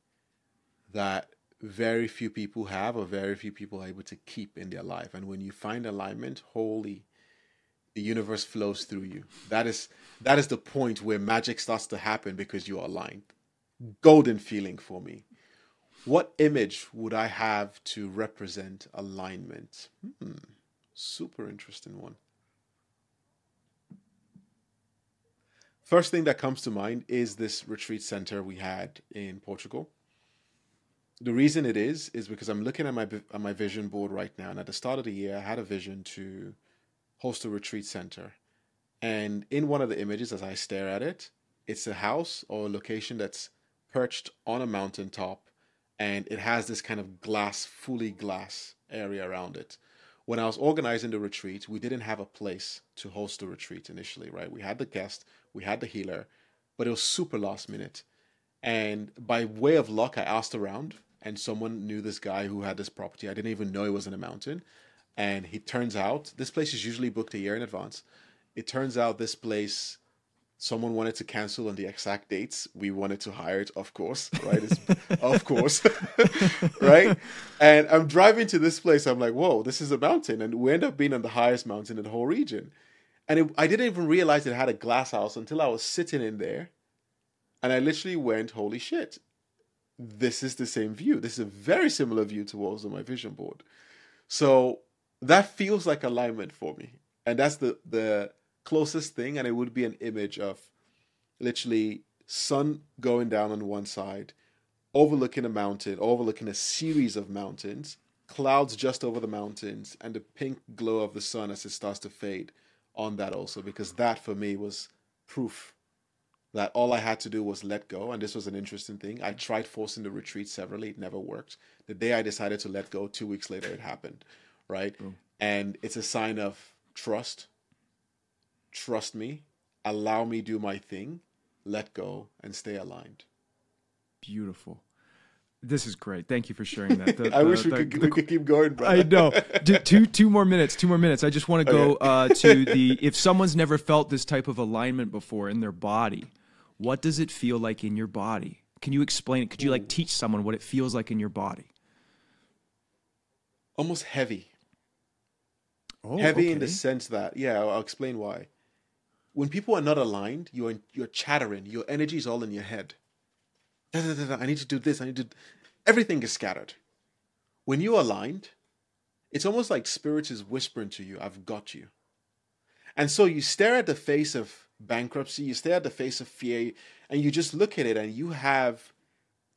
that very few people have, or very few people are able to keep in their life. And when you find alignment, holy, the universe flows through you. That is the point where magic starts to happen because you're aligned. Golden feeling for me. What image would I have to represent alignment? Super interesting one. First thing that comes to mind is this retreat center we had in Portugal. The reason it is because I'm looking at my vision board right now, and at the start of the year, I had a vision to host a retreat center. And in one of the images, as I stare at it, it's a house or a location that's perched on a mountaintop, and it has this kind of fully glass area around it. When I was organizing the retreat, we didn't have a place to host the retreat initially, right? We had the guest, we had the healer, but it was super last minute. And by way of luck, I asked around, and someone knew this guy who had this property. I didn't even know it was in a mountain. And it turns out, this place is usually booked a year in advance. It turns out this place, someone wanted to cancel on the exact dates. We wanted to hire it, of course, right? Of course, right? And I'm driving to this place. I'm like, whoa, this is a mountain. And we end up being on the highest mountain in the whole region. And I didn't even realize it had a glass house until I was sitting in there. And I literally went, holy shit, this is the same view. This is a very similar view to what was on my vision board. So that feels like alignment for me. And that's the closest thing. And it would be an image of literally sun going down on one side, overlooking a mountain, overlooking a series of mountains, clouds just over the mountains, and the pink glow of the sun as it starts to fade on that also. Because that for me was proof that all I had to do was let go. And this was an interesting thing. I tried forcing the retreat severally. It never worked. The day I decided to let go, 2 weeks later, it happened. Right? And it's a sign of trust. Trust me. Allow me do my thing. Let go and stay aligned. Beautiful. This is great. Thank you for sharing that. I wish we could keep going, brother. I know. Two more minutes. I just want to go to if someone's never felt this type of alignment before in their body, what does it feel like in your body? Can you explain it? Could you teach someone what it feels like in your body? Almost heavy. Oh, Heavy in the okay. sense that, yeah, I'll explain why. When people are not aligned, you're chattering. Your energy is all in your head. Da, da, da, da, I need to do this. I need to. Everything is scattered. When you're aligned, it's almost like spirit is whispering to you, "I've got you." And so you stare at the face of bankruptcy, you stare at the face of fear, and you just look at it, and you have.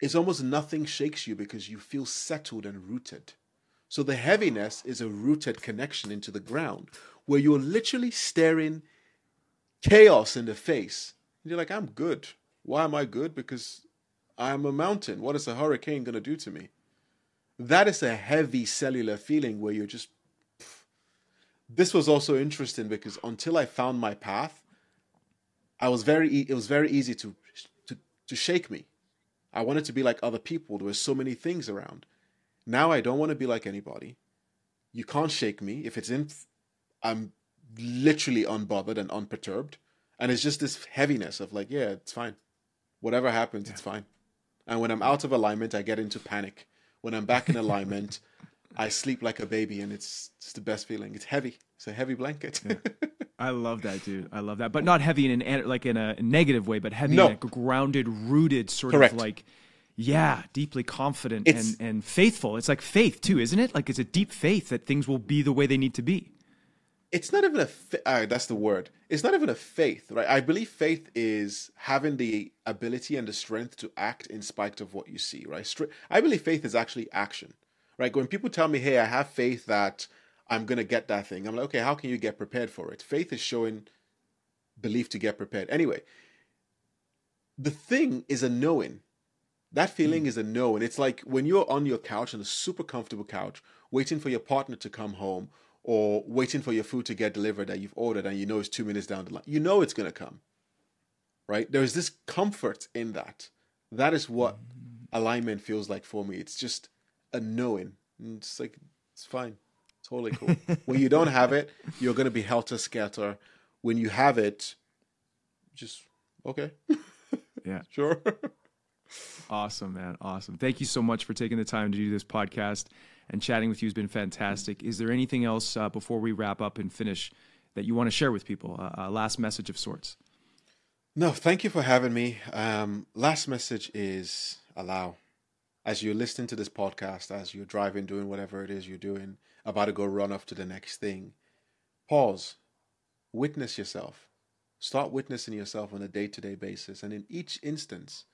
It's almost nothing shakes you because you feel settled and rooted. So the heaviness is a rooted connection into the ground, where you're literally staring chaos in the face. And you're like, I'm good. Why am I good? Because I'm a mountain. What is a hurricane going to do to me? That is a heavy cellular feeling where you're just. This was also interesting because until I found my path, it was very easy to shake me. I wanted to be like other people. There were so many things around. Now I don't want to be like anybody. You can't shake me. If it's in, I'm literally unbothered and unperturbed. And it's just this heaviness of like, yeah, it's fine. Whatever happens, it's fine. And when I'm out of alignment, I get into panic. When I'm back in alignment, I sleep like a baby, and it's the best feeling. It's heavy. It's a heavy blanket. Yeah. I love that, dude. I love that, but not heavy in a negative way, but heavy No. in a grounded, rooted sort Correct. of like, yeah, deeply confident It's- and faithful. It's like faith too, isn't it? Like it's a deep faith that things will be the way they need to be. It's not even that's the word. It's not even a faith, right? I believe faith is having the ability and the strength to act in spite of what you see, right? I believe faith is actually action, right? When people tell me, hey, I have faith that I'm going to get that thing, I'm like, okay, how can you get prepared for it? Faith is showing belief to get prepared. Anyway, the thing is a knowing. That feeling is a knowing. It's like when you're on your couch, on a super comfortable couch, waiting for your partner to come home, or waiting for your food to get delivered that you've ordered and you know it's 2 minutes down the line. You know it's going to come, right? There's this comfort in that. That is what alignment feels like for me. It's just a knowing. And it's like, it's fine. Totally cool. When you don't have it, you're going to be helter-skelter. When you have it, just, okay. Yeah. Sure. Awesome, man. Awesome. Thank you so much for taking the time to do this podcast, and chatting with you has been fantastic. Is there anything else before we wrap up and finish that you want to share with people? A last message of sorts? No, thank you for having me. Last message is allow. As you're listening to this podcast, as you're driving, doing whatever it is you're doing, about to go run off to the next thing, pause, witness yourself. Start witnessing yourself on a day-to-day basis. And in each instance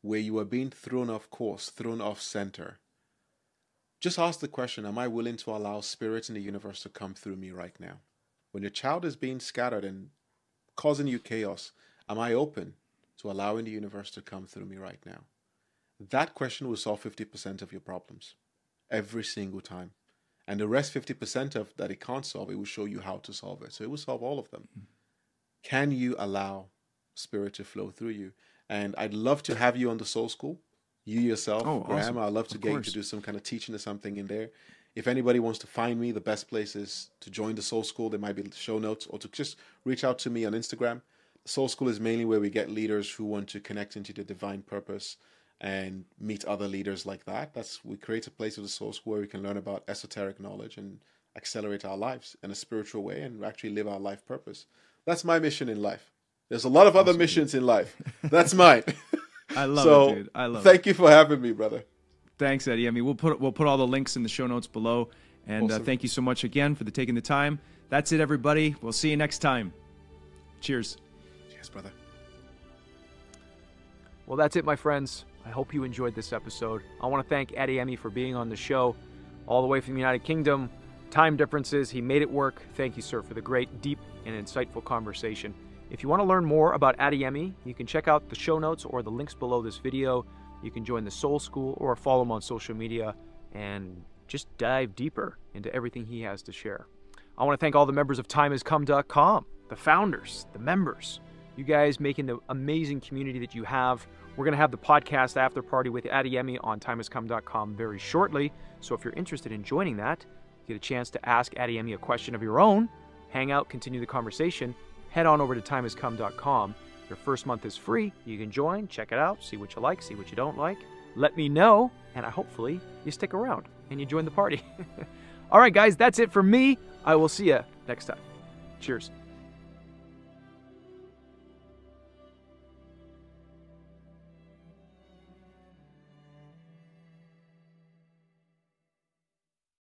where you are being thrown off course, thrown off center, just ask the question, am I willing to allow spirit in the universe to come through me right now? When your child is being scattered and causing you chaos, am I open to allowing the universe to come through me right now? That question will solve 50% of your problems every single time. And the rest 50% of that it can't solve, it will show you how to solve it. So it will solve all of them. Can you allow spirit to flow through you? And I'd love to have you on the Soul School. You yourself, Graham, awesome. I'd love to Of get you course. to do some kind of teaching or something in there. If anybody wants to find me, the best place is to join the Soul School. There might be show notes, or to just reach out to me on Instagram. The Soul School is mainly where we get leaders who want to connect into the divine purpose and meet other leaders like that. We create a place of the Soul School where we can learn about esoteric knowledge and accelerate our lives in a spiritual way and actually live our life purpose. That's my mission in life. There's a lot of other missions in life. That's mine. I love So, it, dude. I love it. thank you for having me, brother. Thanks, Eddie. I mean, we'll put all the links in the show notes below. And Awesome. thank you so much again for taking the time. That's it, everybody. We'll see you next time. Cheers. Yes, brother. Well, that's it, my friends. I hope you enjoyed this episode. I want to thank Adeyemi for being on the show, all the way from the United Kingdom. Time differences, he made it work. Thank you, sir, for the great, deep, and insightful conversation. If you want to learn more about Adeyemi, you can check out the show notes or the links below this video. You can join the Soul School or follow him on social media and just dive deeper into everything he has to share. I want to thank all the members of TimeHasCome.com, the founders, the members, you guys making the amazing community that you have. We're going to have the podcast after party with Adeyemi on TimeHasCome.com very shortly. So if you're interested in joining that, get a chance to ask Adeyemi a question of your own, hang out, continue the conversation, head on over to TimeHasCome.com. Your first month is free. You can join, check it out, see what you like, see what you don't like. Let me know, and hopefully you stick around and you join the party. All right, guys, that's it for me. I will see you next time. Cheers.